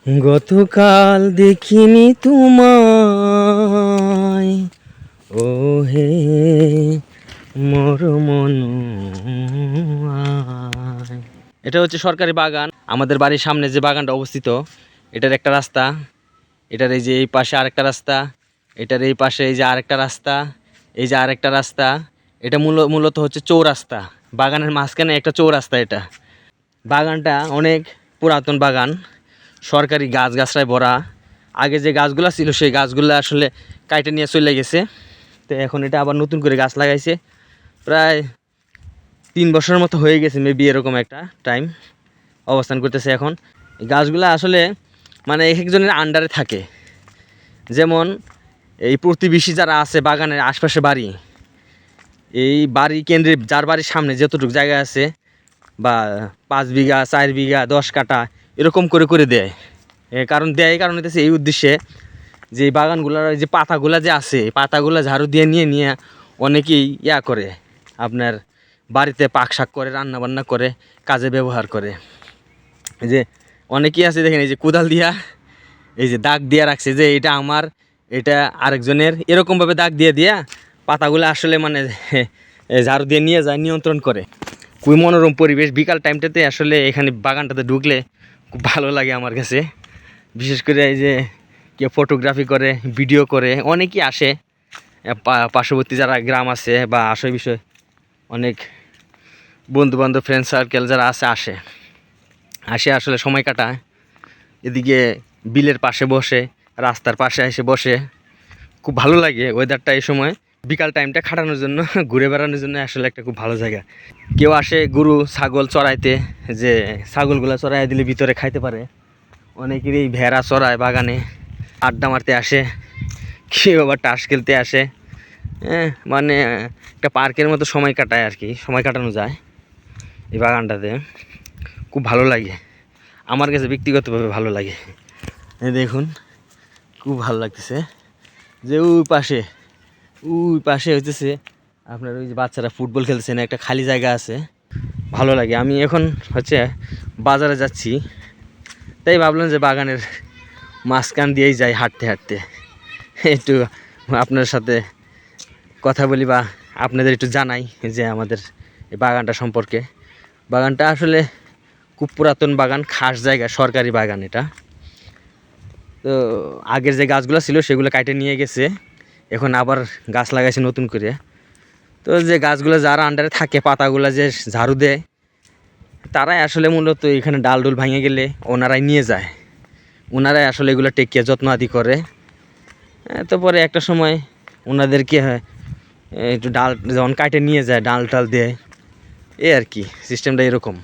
গতকাল দেখিনি তোমায়, ও হে মোর মন। এটা হচ্ছে সরকারি বাগান। আমাদের বাড়ির সামনে যে বাগানটা অবস্থিত, এটার একটা রাস্তা, এটার এই যে এই পাশে আরেকটা রাস্তা, এটার এই পাশে এই যে আরেকটা রাস্তা, এই যে আরেকটা রাস্তা। এটা মূলত হচ্ছে চৌরাস্তা। বাগানের মাঝখানে একটা চৌরাস্তা। এটা বাগানটা অনেক পুরাতন বাগান, সরকারি গাছগাছরায় ভরা। আগে যে গাছগুলো ছিল সেই গাছগুলো আসলে কাইটে নিয়ে চলে গেছে। তো এখন এটা আবার নতুন করে গাছ লাগাইছে। প্রায় 3 বছরের মতো হয়ে গেছে মেবি, এরকম একটা টাইম অবস্থান করতেছে এখন। এই গাছগুলো আসলে মানে এক একজনের আন্ডারে থাকে। যেমন এই প্রতিবেশী যারা আছে বাগানের আশপাশে বাড়ি, এই বাড়ি কেন্দ্রে যার বাড়ির সামনে যতটুকু জায়গা আছে, বা 5 বিঘা 4 বিঘা 10 কাঠা এরকম করে করে দেয়। কারণ দেয় কারণ হইতেছে এই উদ্দেশ্যে যে এই বাগানগুলোর যে পাতাগুলা যে আছে, পাতাগুলা ঝাড়ু দিয়ে নিয়ে নিয়ে অনেকেই করে আপনার বাড়িতে পাক শাক করে, রান্না বান্না করে, কাজে ব্যবহার করে। এই যে অনেকেই আছে দেখেন, এই যে কোদাল দিয়া এই যে দাগ দিয়ে রাখছে যে এটা আমার, এটা আরেকজনের, এরকমভাবে দাগ দিয়ে দিয়া পাতাগুলো আসলে মানে ঝাড়ু দিয়ে নিয়ে যায়, নিয়ন্ত্রণ করে। খুবই মনোরম পরিবেশ। বিকাল টাইমটাতে আসলে এখানে বাগানটাতে ঢুকলে খুব ভালো লাগে আমার কাছে। বিশেষ করে এই যে কেউ ফটোগ্রাফি করে, ভিডিও করে, অনেকেই আসে। পার্শ্ববর্তী যারা গ্রাম আছে বা আসে বিষয় অনেক বন্ধুবান্ধব ফ্রেন্ড সার্কেল যারা আসে আসলে সময় কাটায়। এদিকে বিলের পাশে বসে, রাস্তার পাশে এসে বসে, খুব ভালো লাগে ওয়েদারটা এই সময়। বিকাল টাইমটা খাটানোর জন্য, ঘুরে বেড়ানোর জন্য আসলে একটা খুব ভালো জায়গা। কেউ আসে গরু ছাগল চড়াইতে, যে ছাগলগুলো চড়াই দিলে ভিতরে খাইতে পারে। অনেকেরই ভেড়া চড়ায় বাগানে, আড্ডা মারতে আসে, কেউ আবার তাস খেলতে আসে। মানে একটা পার্কের মতো সময় কাটায় আর কি, সময় কাটানো যায় এই বাগানটাতে। খুব ভালো লাগে আমার কাছে, ব্যক্তিগতভাবে ভালো লাগে। দেখুন খুব ভালো লাগতেছে যে ওই পাশে হইতেছে আপনার ওই যে বাচ্চারা ফুটবল খেলছে না, একটা খালি জায়গা আছে, ভালো লাগে। আমি এখন হচ্ছে বাজারে যাচ্ছি, তাই ভাবলাম যে বাগানের মাঝখান দিয়েই যাই হাঁটতে হাঁটতে, একটু আপনার সাথে কথা বলি বা আপনাদের একটু জানাই যে আমাদের এই বাগানটা সম্পর্কে। বাগানটা আসলে খুব পুরাতন বাগান, খাস জায়গা, সরকারি বাগান এটা। তো আগের যে গাছগুলো ছিল সেগুলো কাটে নিয়ে গেছে, এখন আবার গাছ লাগাইছে নতুন করে। তো যে গাছগুলো যারা আন্ডারে থাকে, পাতাগুলো যে ঝাড়ু দেয়, তারাই আসলে মূলত এখানে ডাল ডুল ভাঙে গেলে ওনারাই নিয়ে যায়, ওনারাই আসলে এগুলো টেকিয়ে যত্ন আদি করে। তো পরে একটা সময় ওনাদেরকে একটু ডাল যখন কাটে নিয়ে যায়, ডাল টাল দেয়, এই আর কি সিস্টেমটা এরকম।